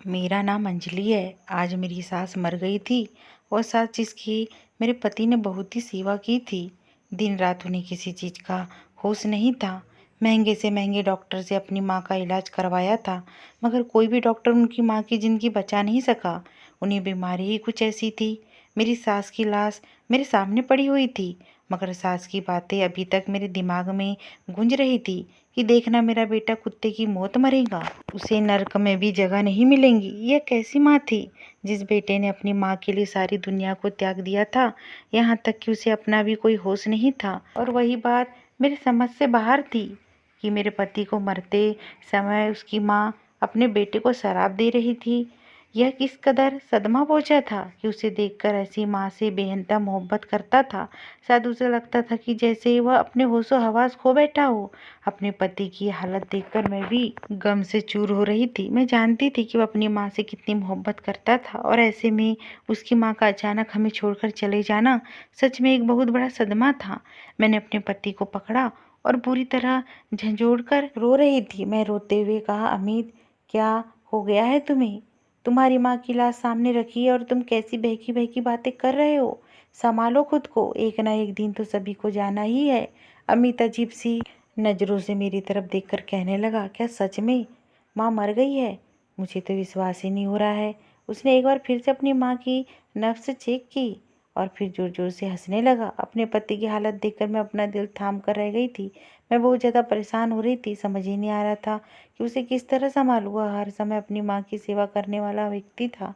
मेरा नाम अंजलि है। आज मेरी सास मर गई थी। वो सास जिसकी मेरे पति ने बहुत ही सेवा की थी। दिन रात उन्हें किसी चीज़ का होश नहीं था। महंगे से महंगे डॉक्टर से अपनी माँ का इलाज करवाया था, मगर कोई भी डॉक्टर उनकी माँ की ज़िंदगी बचा नहीं सका। उन्हें बीमारी ही कुछ ऐसी थी। मेरी सास की लाश मेरे सामने पड़ी हुई थी, मगर सास की बातें अभी तक मेरे दिमाग में गूंज रही थी कि देखना, मेरा बेटा कुत्ते की मौत मरेगा, उसे नर्क में भी जगह नहीं मिलेंगी। यह कैसी माँ थी जिस बेटे ने अपनी माँ के लिए सारी दुनिया को त्याग दिया था, यहाँ तक कि उसे अपना भी कोई होश नहीं था। और वही बात मेरी समझ से बाहर थी कि मेरे पति को मरते समय उसकी माँ अपने बेटे को शराब दे रही थी। यह किस कदर सदमा पहुंचा था कि उसे देखकर ऐसी माँ से बेइंतहा मोहब्बत करता था। शायद उसे लगता था कि जैसे वह अपने होशो हवास खो बैठा हो। अपने पति की हालत देखकर मैं भी गम से चूर हो रही थी। मैं जानती थी कि वह अपनी माँ से कितनी मोहब्बत करता था, और ऐसे में उसकी माँ का अचानक हमें छोड़कर चले जाना सच में एक बहुत बड़ा सदमा था। मैंने अपने पति को पकड़ा और बुरी तरह झंझोड़ कर रो रही थी। मैं रोते हुए कहा, अमित, क्या हो गया है तुम्हें? तुम्हारी माँ की लाश सामने रखी है और तुम कैसी बहकी बहकी बातें कर रहे हो? संभालो खुद को, एक ना एक दिन तो सभी को जाना ही है। अमित अजीब सी नज़रों से मेरी तरफ देखकर कहने लगा, क्या सच में माँ मर गई है? मुझे तो विश्वास ही नहीं हो रहा है। उसने एक बार फिर से अपनी माँ की नब्ज़ चेक की और फिर जोर जोर से हंसने लगा। अपने पति की हालत देखकर मैं अपना दिल थाम कर रह गई थी। मैं बहुत ज़्यादा परेशान हो रही थी। समझ ही नहीं आ रहा था कि उसे किस तरह संभालूं। वह हर समय अपनी माँ की सेवा करने वाला व्यक्ति था।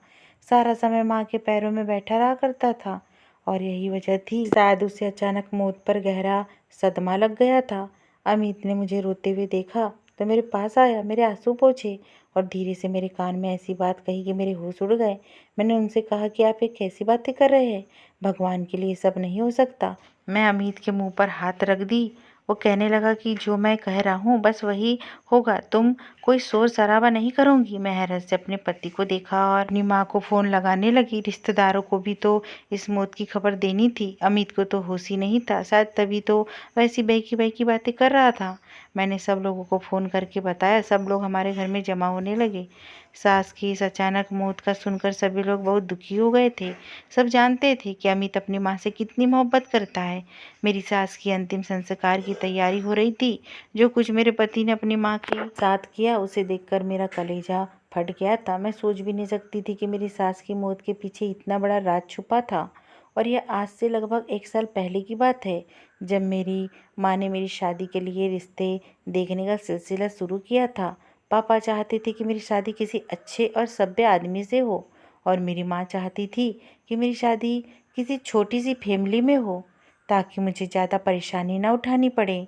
सारा समय माँ के पैरों में बैठा रहा करता था, और यही वजह थी शायद उसे अचानक मौत पर गहरा सदमा लग गया था। अमित ने मुझे रोते हुए देखा तो मेरे पास आया, मेरे आंसू पोंछे और धीरे से मेरे कान में ऐसी बात कही कि मेरे होश उड़ गए। मैंने उनसे कहा कि आप ये कैसी बातें कर रहे हैं? भगवान के लिए सब नहीं हो सकता। मैं अमित के मुंह पर हाथ रख दी। वो कहने लगा कि जो मैं कह रहा हूँ बस वही होगा, तुम कोई शोर शराबा नहीं करोगी। मैं हैरत से अपने पति को देखा और अपनी माँ को फ़ोन लगाने लगी। रिश्तेदारों को भी तो इस मौत की खबर देनी थी। अमित को तो होश ही नहीं था, शायद तभी तो वैसी बहकी बहकी बातें कर रहा था। मैंने सब लोगों को फ़ोन करके बताया। सब लोग हमारे घर में जमा होने लगे। सास की इस अचानक मौत का सुनकर सभी लोग बहुत दुखी हो गए थे। सब जानते थे कि अमित अपनी माँ से कितनी मोहब्बत करता है। मेरी सास की अंतिम संस्कार की तैयारी हो रही थी। जो कुछ मेरे पति ने अपनी माँ के साथ किया उसे देखकर मेरा कलेजा फट गया था। मैं सोच भी नहीं सकती थी कि मेरी सास की मौत के पीछे इतना बड़ा राज छुपा था। और यह आज से लगभग 1 साल पहले की बात है, जब मेरी माँ ने मेरी शादी के लिए रिश्ते देखने का सिलसिला शुरू किया था। पापा चाहते थे कि मेरी शादी किसी अच्छे और सभ्य आदमी से हो, और मेरी माँ चाहती थी कि मेरी शादी किसी छोटी सी फैमिली में हो, ताकि मुझे ज़्यादा परेशानी ना उठानी पड़े,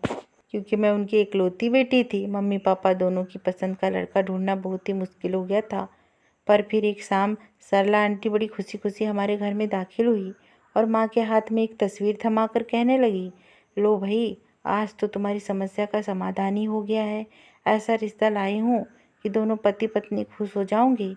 क्योंकि मैं उनकी इकलौती बेटी थी। मम्मी पापा दोनों की पसंद का लड़का ढूंढना बहुत ही मुश्किल हो गया था। पर फिर एक शाम सरला आंटी बड़ी खुशी खुशी हमारे घर में दाखिल हुई और माँ के हाथ में एक तस्वीर थमा कर कहने लगी, लो भाई, आज तो तुम्हारी समस्या का समाधान ही हो गया है। ऐसा रिश्ता लाई हूँ कि दोनों पति पत्नी खुश हो जाओगे।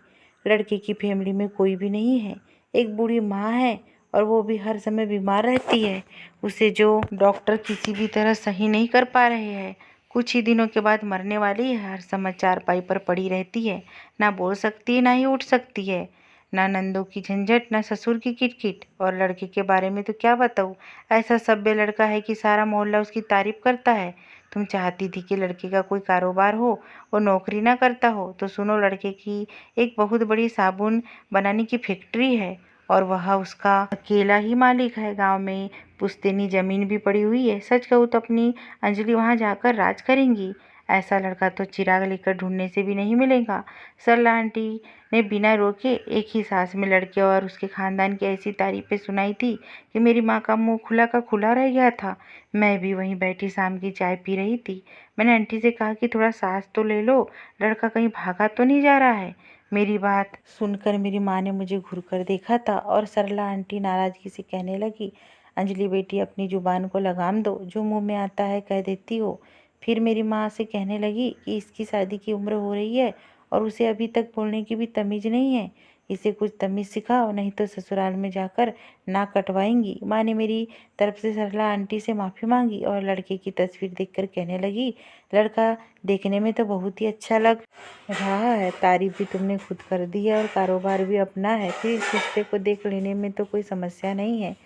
लड़के की फैमिली में कोई भी नहीं है। एक बूढ़ी माँ है और वो भी हर समय बीमार रहती है। उसे जो डॉक्टर किसी भी तरह सही नहीं कर पा रहे हैं। कुछ ही दिनों के बाद मरने वाली है। हर समय चारपाई पर पड़ी रहती है, ना बोल सकती है ना ही उठ सकती है। ना नंदों की झंझट, ना ससुर की किटकिट। और लड़के के बारे में तो क्या बताऊँ, ऐसा सभ्य लड़का है कि सारा मोहल्ला उसकी तारीफ करता है। तुम चाहती थी कि लड़के का कोई कारोबार हो, वो नौकरी ना करता हो, तो सुनो, लड़के की एक बहुत बड़ी साबुन बनाने की फैक्ट्री है और वह उसका अकेला ही मालिक है। गांव में पुश्तैनी जमीन भी पड़ी हुई है। सच कहूँ तो अपनी अंजलि वहां जाकर राज करेंगी। ऐसा लड़का तो चिराग लेकर ढूंढने से भी नहीं मिलेगा। सरला आंटी ने बिना रोके एक ही सांस में लड़के और उसके खानदान की ऐसी तारीफें सुनाई थी कि मेरी माँ का मुंह खुला का खुला रह गया था। मैं भी वहीं बैठी शाम की चाय पी रही थी। मैंने आंटी से कहा कि थोड़ा सांस तो ले लो, लड़का कहीं भागा तो नहीं जा रहा है। मेरी बात सुनकर मेरी माँ ने मुझे घूरकर देखा था और सरला आंटी नाराजगी से कहने लगी, अंजलि बेटी, अपनी जुबान को लगाम दो, जो मुंह में आता है कह देती हो। फिर मेरी माँ से कहने लगी कि इसकी शादी की उम्र हो रही है और उसे अभी तक बोलने की भी तमीज़ नहीं है। इसे कुछ तमीज़ सिखाओ, नहीं तो ससुराल में जाकर नाक कटवाएंगी। माँ ने मेरी तरफ से सरला आंटी से माफ़ी मांगी और लड़के की तस्वीर देखकर कहने लगी, लड़का देखने में तो बहुत ही अच्छा लग रहा है, तारीफ भी तुमने खुद कर दी है और कारोबार भी अपना है, फिर इस रिश्ते को देख लेने में तो कोई समस्या नहीं है।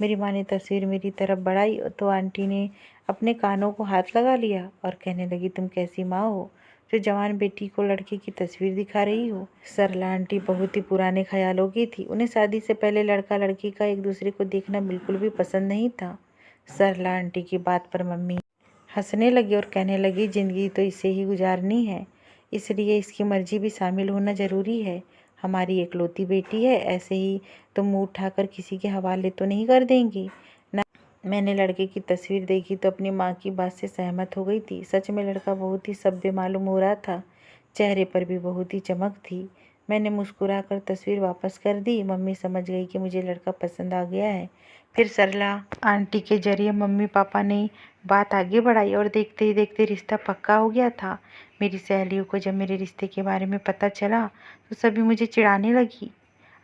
मेरी माँ ने तस्वीर मेरी तरफ बढ़ाई तो आंटी ने अपने कानों को हाथ लगा लिया और कहने लगी, तुम कैसी माँ हो जो जवान बेटी को लड़के की तस्वीर दिखा रही हो। सरला आंटी बहुत ही पुराने ख्यालों की थी। उन्हें शादी से पहले लड़का लड़की का एक दूसरे को देखना बिल्कुल भी पसंद नहीं था। सरला आंटी की बात पर मम्मी हंसने लगी और कहने लगी, जिंदगी तो इसे ही गुजारनी है, इसलिए इसकी मर्जी भी शामिल होना ज़रूरी है। हमारी एकलौती बेटी है, ऐसे ही तो मुँह उठाकर किसी के हवाले तो नहीं कर देंगी ना। मैंने लड़के की तस्वीर देखी तो अपनी माँ की बात से सहमत हो गई थी। सच में लड़का बहुत ही सभ्य मालूम हो रहा था, चेहरे पर भी बहुत ही चमक थी। मैंने मुस्कुराकर तस्वीर वापस कर दी। मम्मी समझ गई कि मुझे लड़का पसंद आ गया है। फिर सरला आंटी के जरिए मम्मी पापा ने बात आगे बढ़ाई और देखते ही देखते रिश्ता पक्का हो गया था। मेरी सहेलियों को जब मेरे रिश्ते के बारे में पता चला तो सभी मुझे चिढ़ाने लगी।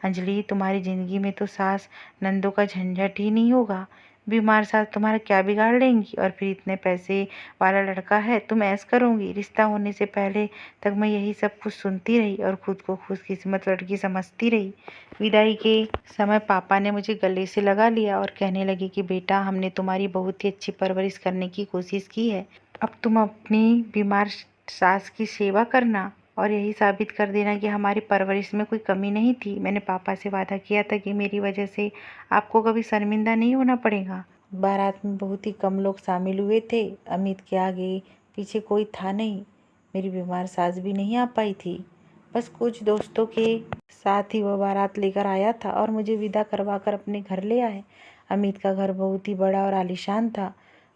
अंजलि, तुम्हारी ज़िंदगी में तो सास नंदों का झंझट ही नहीं होगा, बीमार सास तुम्हारा क्या बिगाड़ लेंगी, और फिर इतने पैसे वाला लड़का है, तुम ऐश करोगी। रिश्ता होने से पहले तक मैं यही सब कुछ सुनती रही और खुद को खुशकिस्मत लड़की समझती रही। विदाई के समय पापा ने मुझे गले से लगा लिया और कहने लगे कि बेटा, हमने तुम्हारी बहुत ही अच्छी परवरिश करने की कोशिश की है, अब तुम अपनी बीमार सास की सेवा करना और यही साबित कर देना कि हमारी परवरिश में कोई कमी नहीं थी। मैंने पापा से वादा किया था कि मेरी वजह से आपको कभी शर्मिंदा नहीं होना पड़ेगा। बारात में बहुत ही कम लोग शामिल हुए थे। अमित के आगे पीछे कोई था नहीं। मेरी बीमार सास भी नहीं आ पाई थी। बस कुछ दोस्तों के साथ ही वह बारात लेकर आया था और मुझे विदा करवा कर अपने घर ले आए। अमित का घर बहुत ही बड़ा और आलीशान था।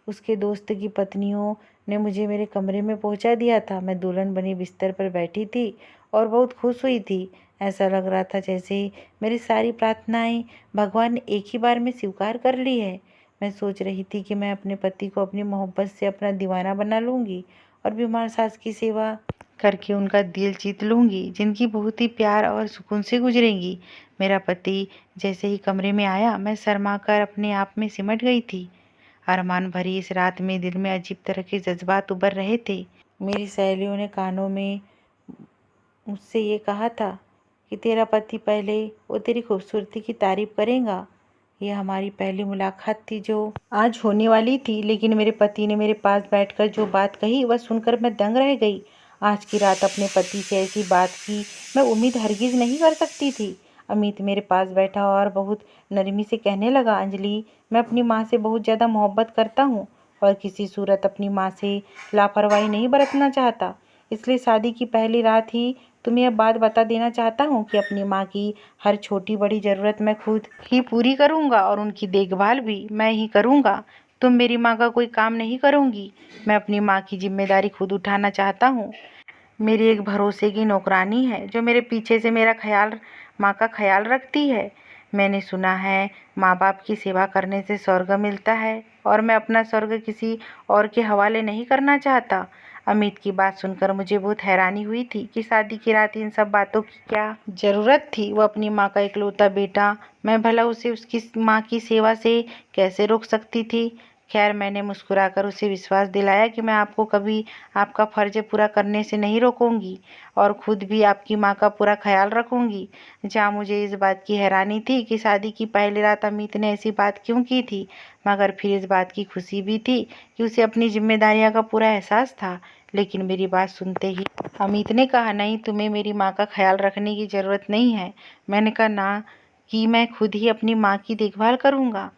उसके दोस्त की पत्नियों ने मुझे मेरे कमरे में पहुंचा दिया था। मैं दुल्हन बनी बिस्तर पर बैठी थी और बहुत खुश हुई थी। ऐसा लग रहा था जैसे मेरी सारी प्रार्थनाएं भगवान ने एक ही बार में स्वीकार कर ली है। मैं सोच रही थी कि मैं अपने पति को अपनी मोहब्बत से अपना दीवाना बना लूँगी और बीमार सास की सेवा करके उनका दिल जीत लूँगी। जिंदगी बहुत ही प्यार और सुकून से गुजरेगी। मेरा पति जैसे ही कमरे में आया, मैं शर्मा कर अपने आप में सिमट गई थी। अरमान भरी इस रात में दिल में अजीब तरह के जज्बात उभर रहे थे। मेरी सहेलियों ने कानों में मुझसे ये कहा था कि तेरा पति पहले वो तेरी खूबसूरती की तारीफ करेगा। यह हमारी पहली मुलाकात थी जो आज होने वाली थी, लेकिन मेरे पति ने मेरे पास बैठकर जो बात कही वह सुनकर मैं दंग रह गई। आज की रात अपने पति से ऐसी बात की मैं उम्मीद हरगिज़ नहीं कर सकती थी। अमित मेरे पास बैठा और बहुत नरमी से कहने लगा, अंजलि, मैं अपनी माँ से बहुत ज़्यादा मोहब्बत करता हूँ और किसी सूरत अपनी माँ से लापरवाही नहीं बरतना चाहता। इसलिए शादी की पहली रात ही तुम्हें यह बात बता देना चाहता हूँ कि अपनी माँ की हर छोटी बड़ी ज़रूरत मैं खुद ही पूरी करूँगा और उनकी देखभाल भी मैं ही करूँगा। तुम मेरी माँ का कोई काम नहीं करूँगी। मैं अपनी माँ की जिम्मेदारी खुद उठाना चाहता हूँ। मेरी एक भरोसे की नौकरानी है जो मेरे पीछे से मेरा माँ का ख्याल रखती है। मैंने सुना है माँ बाप की सेवा करने से स्वर्ग मिलता है और मैं अपना स्वर्ग किसी और के हवाले नहीं करना चाहता। अमित की बात सुनकर मुझे बहुत हैरानी हुई थी कि शादी की रात इन सब बातों की क्या ज़रूरत थी। वो अपनी माँ का इकलौता बेटा, मैं भला उसे उसकी माँ की सेवा से कैसे रोक सकती थी। खैर, मैंने मुस्कुराकर उसे विश्वास दिलाया कि मैं आपको कभी आपका फ़र्ज पूरा करने से नहीं रोकूंगी और खुद भी आपकी माँ का पूरा ख्याल रखूंगी। जहाँ मुझे इस बात की हैरानी थी कि शादी की पहली रात अमित ने ऐसी बात क्यों की थी, मगर फिर इस बात की खुशी भी थी कि उसे अपनी जिम्मेदारियों का पूरा एहसास था। लेकिन मेरी बात सुनते ही अमित ने कहा, नहीं, तुम्हें मेरी माँ का ख्याल रखने की ज़रूरत नहीं है। मैंने कहा, ना, कि मैं खुद ही अपनी माँ की देखभाल करूँगा।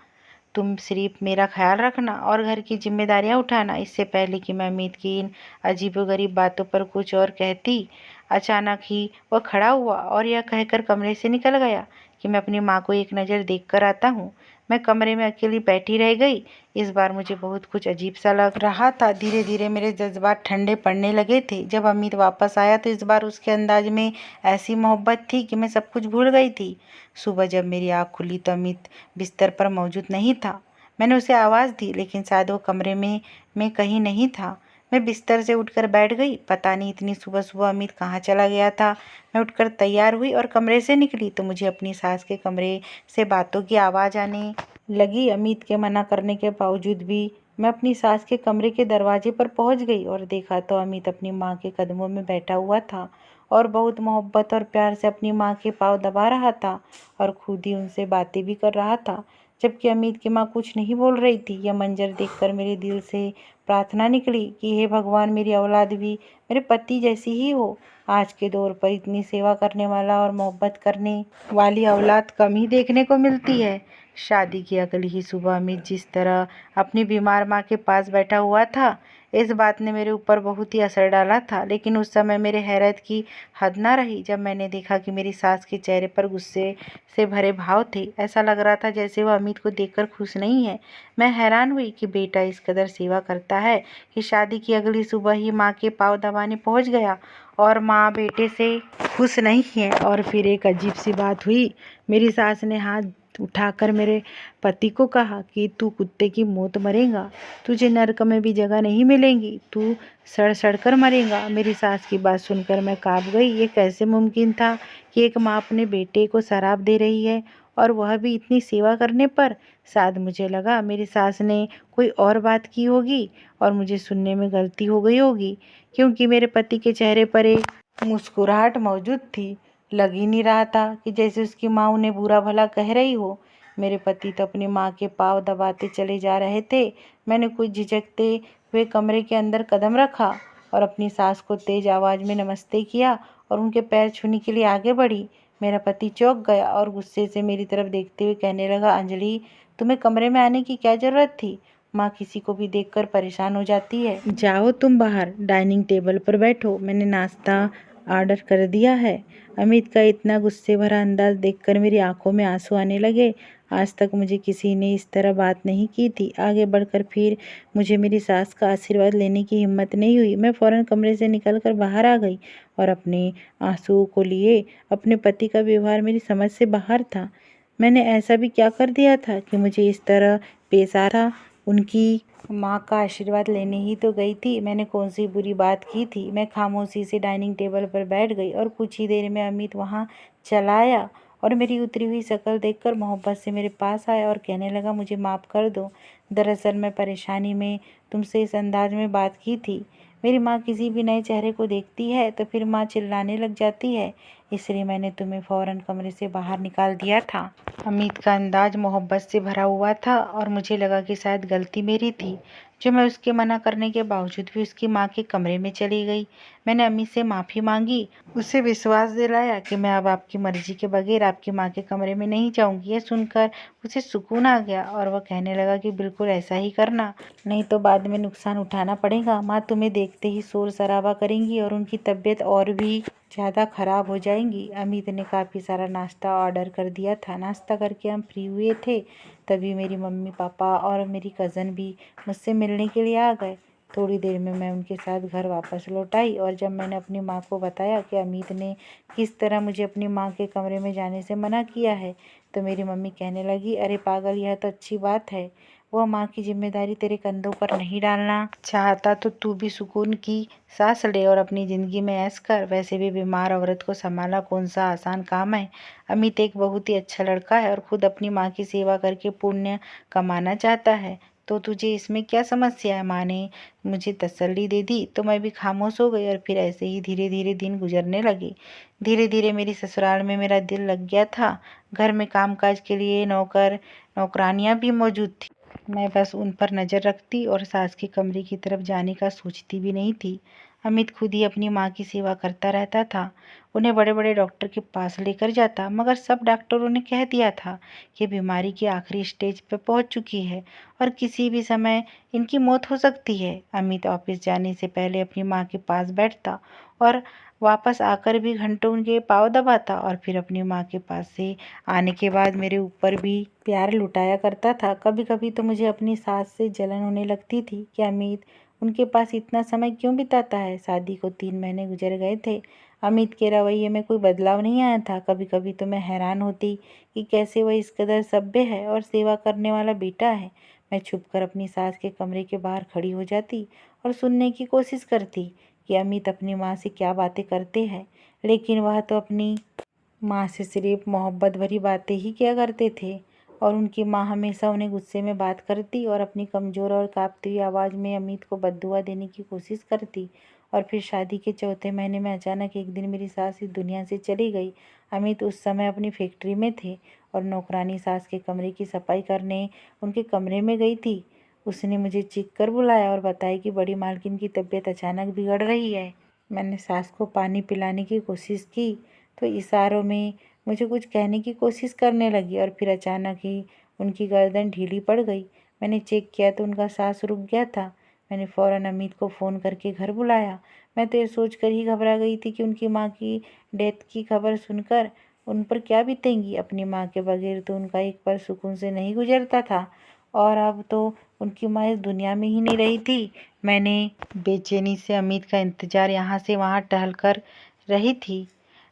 तुम सिर्फ मेरा ख्याल रखना और घर की जिम्मेदारियां उठाना। इससे पहले कि मैं अमित की इन अजीबोगरीब बातों पर कुछ और कहती, अचानक ही वह खड़ा हुआ और यह कहकर कमरे से निकल गया कि मैं अपनी माँ को एक नज़र देख कर आता हूँ। मैं कमरे में अकेली बैठी रह गई। इस बार मुझे बहुत कुछ अजीब सा लग रहा था। धीरे धीरे मेरे जज्बात ठंडे पड़ने लगे थे। जब अमित वापस आया तो इस बार उसके अंदाज में ऐसी मोहब्बत थी कि मैं सब कुछ भूल गई थी। सुबह जब मेरी आँख खुली तो अमित बिस्तर पर मौजूद नहीं था। मैंने उसे आवाज़ दी, लेकिन शायद वो कमरे में कहीं नहीं था। मैं बिस्तर से उठकर बैठ गई। पता नहीं इतनी सुबह सुबह अमित कहाँ चला गया था। मैं उठकर तैयार हुई और कमरे से निकली तो मुझे अपनी सास के कमरे से बातों की आवाज़ आने लगी। अमित के मना करने के बावजूद भी मैं अपनी सास के कमरे के दरवाजे पर पहुंच गई और देखा तो अमित अपनी माँ के कदमों में बैठा हुआ था और बहुत मोहब्बत और प्यार से अपनी माँ के पाँव दबा रहा था और खुद ही उनसे बातें भी कर रहा था, जबकि अमित की माँ कुछ नहीं बोल रही थी। यह मंजर देखकर मेरे दिल से प्रार्थना निकली कि हे भगवान, मेरी औलाद भी मेरे पति जैसी ही हो। आज के दौर पर इतनी सेवा करने वाला और मोहब्बत करने वाली औलाद कम ही देखने को मिलती है। शादी की अगली ही सुबह अमित जिस तरह अपनी बीमार माँ के पास बैठा हुआ था, इस बात ने मेरे ऊपर बहुत ही असर डाला था। लेकिन उस समय मेरे हैरत की हद ना रही जब मैंने देखा कि मेरी सास के चेहरे पर गुस्से से भरे भाव थे। ऐसा लग रहा था जैसे वह अमित को देखकर खुश नहीं है। मैं हैरान हुई कि बेटा इस कदर सेवा करता है कि शादी की अगली सुबह ही माँ के पाँव दबाने पहुँच गया और माँ बेटे से खुश नहीं है। और फिर एक अजीब सी बात हुई। मेरी सास ने हाथ उठाकर मेरे पति को कहा कि तू कुत्ते की मौत मरेगा, तुझे नरक में भी जगह नहीं मिलेगी, तू सड़ सड़ कर मरेगा। मेरी सास की बात सुनकर मैं काँप गई। ये कैसे मुमकिन था कि एक माँ अपने बेटे को शराब दे रही है और वह भी इतनी सेवा करने पर। शायद मुझे लगा मेरी सास ने कोई और बात की होगी और मुझे सुनने में गलती हो गई होगी, क्योंकि मेरे पति के चेहरे पर एक मुस्कुराहट मौजूद थी। लग ही नहीं रहा था कि जैसे उसकी माँ उन्हें बुरा भला कह रही हो। मेरे पति तो अपनी माँ के पाँव दबाते चले जा रहे थे। मैंने कुछ झिझकते हुए कमरे के अंदर कदम रखा और अपनी सास को तेज आवाज़ में नमस्ते किया और उनके पैर छूने के लिए आगे बढ़ी। मेरा पति चौंक गया और गुस्से से मेरी तरफ देखते हुए कहने लगा, अंजलि, तुम्हें कमरे में आने की क्या ज़रूरत थी? माँ किसी को भी देखकर परेशान हो जाती है। जाओ तुम बाहर डाइनिंग टेबल पर बैठो, मैंने नाश्ता ऑर्डर कर दिया है। अमित का इतना गुस्से भरा अंदाज देखकर मेरी आंखों में आंसू आने लगे। आज तक मुझे किसी ने इस तरह बात नहीं की थी। आगे बढ़कर फिर मुझे मेरी सास का आशीर्वाद लेने की हिम्मत नहीं हुई। मैं फ़ौरन कमरे से निकलकर बाहर आ गई और अपने आंसुओं को लिए। अपने पति का व्यवहार मेरी समझ से बाहर था। मैंने ऐसा भी क्या कर दिया था कि मुझे इस तरह पेश आ था? उनकी माँ का आशीर्वाद लेने ही तो गई थी, मैंने कौन सी बुरी बात की थी? मैं खामोशी से डाइनिंग टेबल पर बैठ गई और कुछ ही देर में अमित वहाँ चला आया और मेरी उतरी हुई शक्ल देखकर मोहब्बत से मेरे पास आया और कहने लगा, मुझे माफ़ कर दो। दरअसल मैं परेशानी में तुमसे इस अंदाज में बात की थी। मेरी माँ किसी भी नए चेहरे को देखती है तो फिर माँ चिल्लाने लग जाती है, इसलिए मैंने तुम्हें फ़ौरन कमरे से बाहर निकाल दिया था। अमित का अंदाज मोहब्बत से भरा हुआ था और मुझे लगा कि शायद गलती मेरी थी जो मैं उसके मना करने के बावजूद भी उसकी माँ के कमरे में चली गई। मैंने अमित से माफ़ी मांगी, उसे विश्वास दिलाया कि मैं अब आपकी मर्जी के बगैर आपकी माँ के कमरे में नहीं जाऊंगी। यह सुनकर उसे सुकून आ गया और वह कहने लगा कि बिल्कुल ऐसा ही करना, नहीं तो बाद में नुकसान उठाना पड़ेगा। माँ तुम्हें देखते ही शोर शराबा करेंगी और उनकी तबीयत और भी ज़्यादा ख़राब हो जाएंगी। अमित ने काफ़ी सारा नाश्ता ऑर्डर कर दिया था। नाश्ता करके हम फ्री हुए थे, तभी मेरी मम्मी पापा और मेरी कज़न भी मुझसे मिलने के लिए आ गए। थोड़ी देर में मैं उनके साथ घर वापस लौट आई और जब मैंने अपनी माँ को बताया कि अमित ने किस तरह मुझे अपनी माँ के कमरे में जाने से मना किया है, तो मेरी मम्मी कहने लगी, अरे पागल, यह तो अच्छी बात है। वह माँ की जिम्मेदारी तेरे कंधों पर नहीं डालना चाहता तो तू भी सुकून की सांस ले और अपनी ज़िंदगी में ऐश कर। वैसे भी बीमार औरत को संभालना कौन सा आसान काम है। अमित एक बहुत ही अच्छा लड़का है और खुद अपनी माँ की सेवा करके पुण्य कमाना चाहता है, तो तुझे इसमें क्या समस्या है? माँ ने मुझे तसल्ली दे दी तो मैं भी खामोश हो गई और फिर ऐसे ही धीरे धीरे दिन गुजरने लगे। धीरे धीरे मेरी ससुराल में मेरा दिल लग गया था। घर में कामकाज के लिए नौकर नौकरानियाँ भी मौजूद थी। मैं बस उन पर नज़र रखती और सास के कमरे की तरफ जाने का सोचती भी नहीं थी। अमित खुद ही अपनी माँ की सेवा करता रहता था, उन्हें बड़े बड़े डॉक्टर के पास लेकर जाता, मगर सब डॉक्टरों ने कह दिया था कि बीमारी की आखिरी स्टेज पर पहुंच चुकी है और किसी भी समय इनकी मौत हो सकती है। अमित ऑफिस जाने से पहले अपनी माँ के पास बैठता और वापस आकर भी घंटों उनके पाँव दबाता और फिर अपनी माँ के पास से आने के बाद मेरे ऊपर भी प्यार लुटाया करता था। कभी कभी तो मुझे अपनी सास से जलन होने लगती थी कि अमित उनके पास इतना समय क्यों बिताता है। शादी को 3 महीने गुजर गए थे, अमित के रवैये में कोई बदलाव नहीं आया था। कभी कभी तो मैं हैरान होती कि कैसे वह इस कदर सभ्य है और सेवा करने वाला बेटा है। मैं छुपकर अपनी सास के कमरे के बाहर खड़ी हो जाती और सुनने की कोशिश करती कि अमित अपनी माँ से क्या बातें करते हैं, लेकिन वह तो अपनी माँ से सिर्फ मोहब्बत भरी बातें ही किया करते थे और उनकी माँ हमेशा उन्हें गुस्से में बात करती और अपनी कमज़ोर और काँपती हुई आवाज़ में अमित को बद्दुआ देने की कोशिश करती। और फिर शादी के चौथे महीने में अचानक एक दिन मेरी सास इस दुनिया से चली गई। अमित उस समय अपनी फैक्ट्री में थे और नौकरानी सास के कमरे की सफाई करने उनके कमरे में गई थी। उसने मुझे चीख कर बुलाया और बताया कि बड़ी मालकिन की तबीयत अचानक बिगड़ रही है। मैंने सास को पानी पिलाने की कोशिश की तो इशारों में मुझे कुछ कहने की कोशिश करने लगी और फिर अचानक ही उनकी गर्दन ढीली पड़ गई। मैंने चेक किया तो उनका सांस रुक गया था। मैंने फ़ौरन अमित को फ़ोन करके घर बुलाया। मैं तो ये सोच कर ही घबरा गई थी कि उनकी माँ की डेथ की खबर सुनकर उन पर क्या बीतेंगी। अपनी माँ के बगैर तो उनका एक पल सुकून से नहीं गुजरता था और अब तो उनकी माँ इस दुनिया में ही नहीं रही थी। मैंने बेचैनी से अमित का इंतज़ार यहाँ से वहाँ टहल कर रही थी।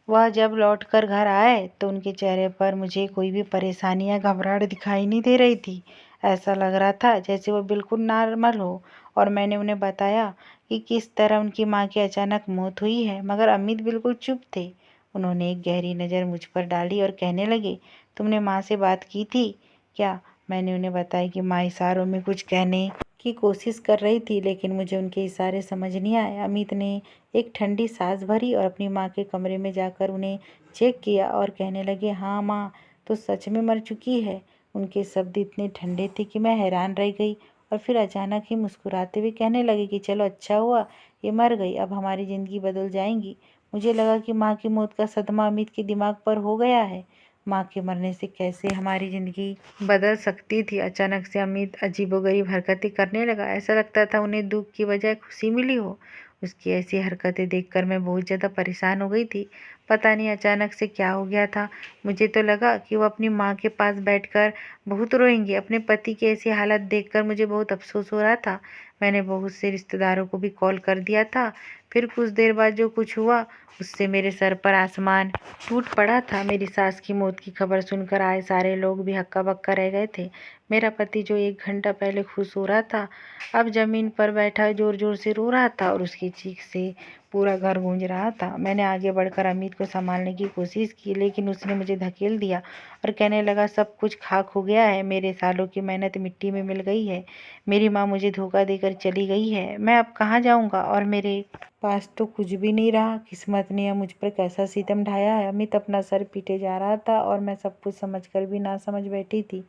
वह जब लौटकर घर आए तो उनके चेहरे पर मुझे कोई भी परेशानी या घबराहट दिखाई नहीं दे रही थी। ऐसा लग रहा था जैसे वो बिल्कुल नॉर्मल हो। और मैंने उन्हें बताया कि किस तरह उनकी माँ की अचानक मौत हुई है, मगर अमित बिल्कुल चुप थे। उन्होंने एक गहरी नज़र मुझ पर डाली और कहने लगे, तुमने माँ से बात की थी क्या? मैंने उन्हें बताया कि माँ इशारों में कुछ कहने की कोशिश कर रही थी, लेकिन मुझे उनके इशारे समझ नहीं आए। अमित ने एक ठंडी सांस भरी और अपनी माँ के कमरे में जाकर उन्हें चेक किया और कहने लगे, हाँ माँ तो सच में मर चुकी है। उनके शब्द इतने ठंडे थे कि मैं हैरान रह गई और फिर अचानक ही मुस्कुराते हुए कहने लगे कि चलो अच्छा हुआ ये मर गई, अब हमारी ज़िंदगी बदल जाएंगी। मुझे लगा कि माँ की मौत का सदमा अमित के दिमाग पर हो गया है। माँ के मरने से कैसे हमारी ज़िंदगी बदल सकती थी। अचानक से अमित अजीबोगरीब हरकतें करने लगा। ऐसा लगता था उन्हें दुख की बजाय खुशी मिली हो। उसकी ऐसी हरकतें देखकर मैं बहुत ज़्यादा परेशान हो गई थी। पता नहीं अचानक से क्या हो गया था। मुझे तो लगा कि वो अपनी माँ के पास बैठकर बहुत रोएंगे। अपने पति की ऐसी हालत देखकर मुझे बहुत अफसोस हो रहा था। मैंने बहुत से रिश्तेदारों को भी कॉल कर दिया था। फिर कुछ देर बाद जो कुछ हुआ उससे मेरे सर पर आसमान टूट पड़ा था। मेरी सास की मौत की खबर सुनकर आए सारे लोग भी हक्का बक्का रह गए थे। मेरा पति जो 1 घंटा पहले खुश हो रहा था, अब ज़मीन पर बैठा ज़ोर ज़ोर से रो रहा था और उसकी चीख से पूरा घर गूंज रहा था। मैंने आगे बढ़कर अमित को संभालने की कोशिश की, लेकिन उसने मुझे धकेल दिया और कहने लगा, सब कुछ खाक हो गया है। मेरे सालों की मेहनत मिट्टी में मिल गई है। मेरी माँ मुझे धोखा देकर चली गई है। मैं अब कहाँ जाऊँगा और मेरे पास तो कुछ भी नहीं रहा। किस्मत ने मुझ पर कैसा सितम ढाया है। अमित अपना सर पीटे जा रहा था और मैं सब कुछ समझकर भी ना समझ बैठी थी।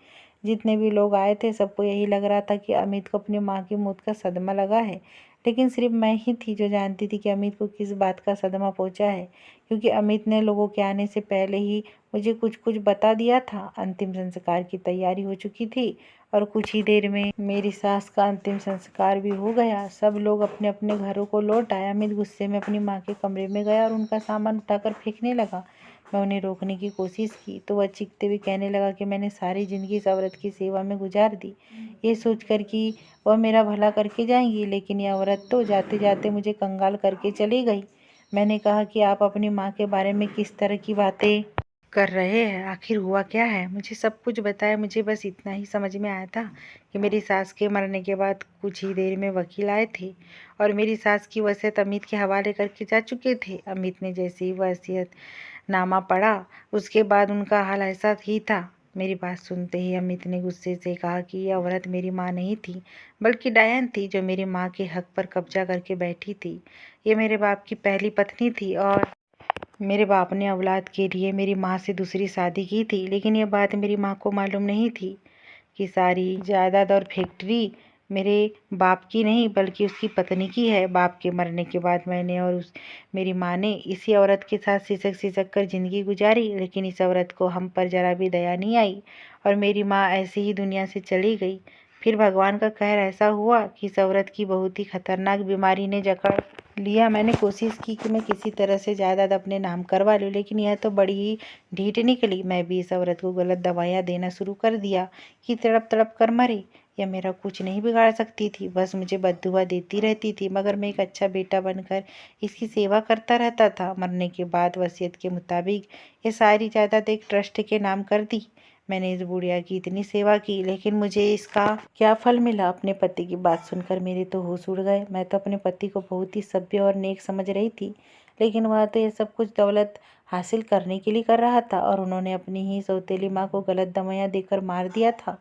जितने भी लोग आए थे सबको यही लग रहा था कि अमित को अपनी माँ की मौत का सदमा लगा है, लेकिन सिर्फ मैं ही थी जो जानती थी कि अमित को किस बात का सदमा पहुंचा है, क्योंकि अमित ने लोगों के आने से पहले ही मुझे कुछ कुछ बता दिया था। अंतिम संस्कार की तैयारी हो चुकी थी और कुछ ही देर में मेरी सास का अंतिम संस्कार भी हो गया। सब लोग अपने अपने घरों को लौट आए। अमित गुस्से में अपनी माँ के कमरे में गया और उनका सामान उठाकर फेंकने लगा। मैं उन्हें रोकने की कोशिश की तो वह चीखते हुए कहने लगा कि मैंने सारी ज़िंदगी इस औरत की सेवा में गुजार दी, ये सोचकर कि वह मेरा भला करके जाएंगी, लेकिन यह औरत तो जाते जाते मुझे कंगाल करके चली गई। मैंने कहा कि आप अपनी माँ के बारे में किस तरह की बातें कर रहे हैं, आखिर हुआ क्या है? मुझे सब कुछ बताया। मुझे बस इतना ही समझ में आया था कि मेरी सास के मरने के बाद कुछ ही देर में वकील आए थे और मेरी सास की वसीयत अमित के हवाले करके जा चुके थे। अमित ने जैसे ही वसीयत नामा पड़ा उसके बाद उनका हाल ऐसा ही था। मेरी बात सुनते ही अमित ने गुस्से से कहा कि यह औरत मेरी माँ नहीं थी, बल्कि डायन थी जो मेरी माँ के हक पर कब्जा करके बैठी थी। ये मेरे बाप की पहली पत्नी थी और मेरे बाप ने औलाद के लिए मेरी माँ से दूसरी शादी की थी, लेकिन यह बात मेरी माँ को मालूम नहीं थी कि सारी जायदाद और फैक्ट्री मेरे बाप की नहीं बल्कि उसकी पत्नी की है। बाप के मरने के बाद मैंने और मेरी माँ ने इसी औरत के साथ सिसक सिसक कर ज़िंदगी गुजारी, लेकिन इस औरत को हम पर जरा भी दया नहीं आई और मेरी माँ ऐसे ही दुनिया से चली गई। फिर भगवान का कहर ऐसा हुआ कि इस औरत की बहुत ही खतरनाक बीमारी ने जकड़ लिया। मैंने कोशिश की कि मैं किसी तरह से जायदाद अपने नाम करवा लूँ, लेकिन यह तो बड़ी ही ढीठ निकली। मैं भी इस औरत को गलत दवाइयाँ देना शुरू कर दिया कि तड़प तड़प कर मरे। यह मेरा कुछ नहीं बिगाड़ सकती थी, बस मुझे बद्दुआ देती रहती थी, मगर मैं एक अच्छा बेटा बनकर इसकी सेवा करता रहता था। मरने के बाद वसीयत के मुताबिक ये सारी जायदाद एक ट्रस्ट के नाम कर दी। मैंने इस बुढ़िया की इतनी सेवा की, लेकिन मुझे इसका क्या फल मिला। अपने पति की बात सुनकर मेरे तो होश उड़ गए। मैं तो अपने पति को बहुत ही सभ्य और नेक समझ रही थी, लेकिन वह तो ये सब कुछ दौलत हासिल करने के लिए कर रहा था, और उन्होंने अपनी ही सौतेली माँ को गलत दवाइयाँ देकर मार दिया था।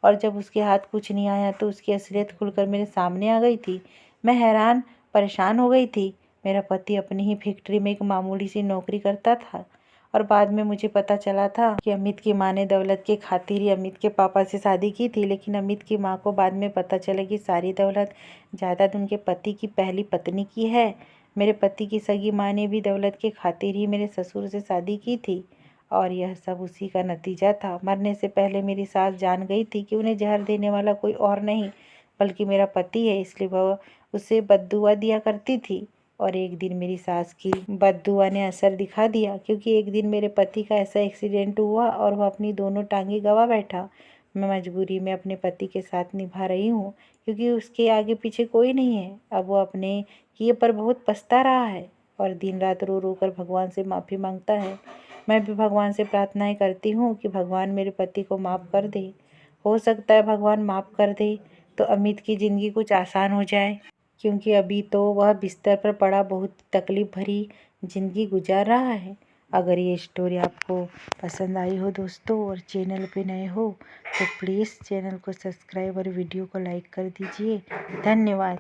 और जब उसके हाथ कुछ नहीं आया तो उसकी असलियत खुलकर मेरे सामने आ गई थी। मैं हैरान परेशान हो गई थी। मेरा पति अपनी ही फैक्ट्री में एक मामूली सी नौकरी करता था, और बाद में मुझे पता चला था कि अमित की माँ ने दौलत के खातिर ही अमित के पापा से शादी की थी। लेकिन अमित की माँ को बाद में पता चला कि सारी दौलत जायदाद उनके पति की पहली पत्नी की है। मेरे पति की सगी माँ ने भी दौलत के खातिर ही मेरे ससुर से शादी की थी, और यह सब उसी का नतीजा था। मरने से पहले मेरी सास जान गई थी कि उन्हें जहर देने वाला कोई और नहीं बल्कि मेरा पति है, इसलिए वह उसे बद्दुआ दिया करती थी। और एक दिन मेरी सास की बद्दुआ ने असर दिखा दिया, क्योंकि एक दिन मेरे पति का ऐसा एक्सीडेंट हुआ और वह अपनी दोनों टांगे गंवा बैठा। मैं मजबूरी में अपने पति के साथ निभा रही हूँ, क्योंकि उसके आगे पीछे कोई नहीं है। अब वो अपने किए पर बहुत पछता रहा है और दिन रात रो रो कर भगवान से माफ़ी मांगता है। मैं भी भगवान से प्रार्थनाएं करती हूँ कि भगवान मेरे पति को माफ़ कर दे। हो सकता है भगवान माफ़ कर दे तो अमित की ज़िंदगी कुछ आसान हो जाए, क्योंकि अभी तो वह बिस्तर पर पड़ा बहुत तकलीफ़ भरी ज़िंदगी गुजार रहा है। अगर ये स्टोरी आपको पसंद आई हो दोस्तों, और चैनल पे नए हो तो प्लीज़ चैनल को सब्सक्राइब और वीडियो को लाइक कर दीजिए। धन्यवाद।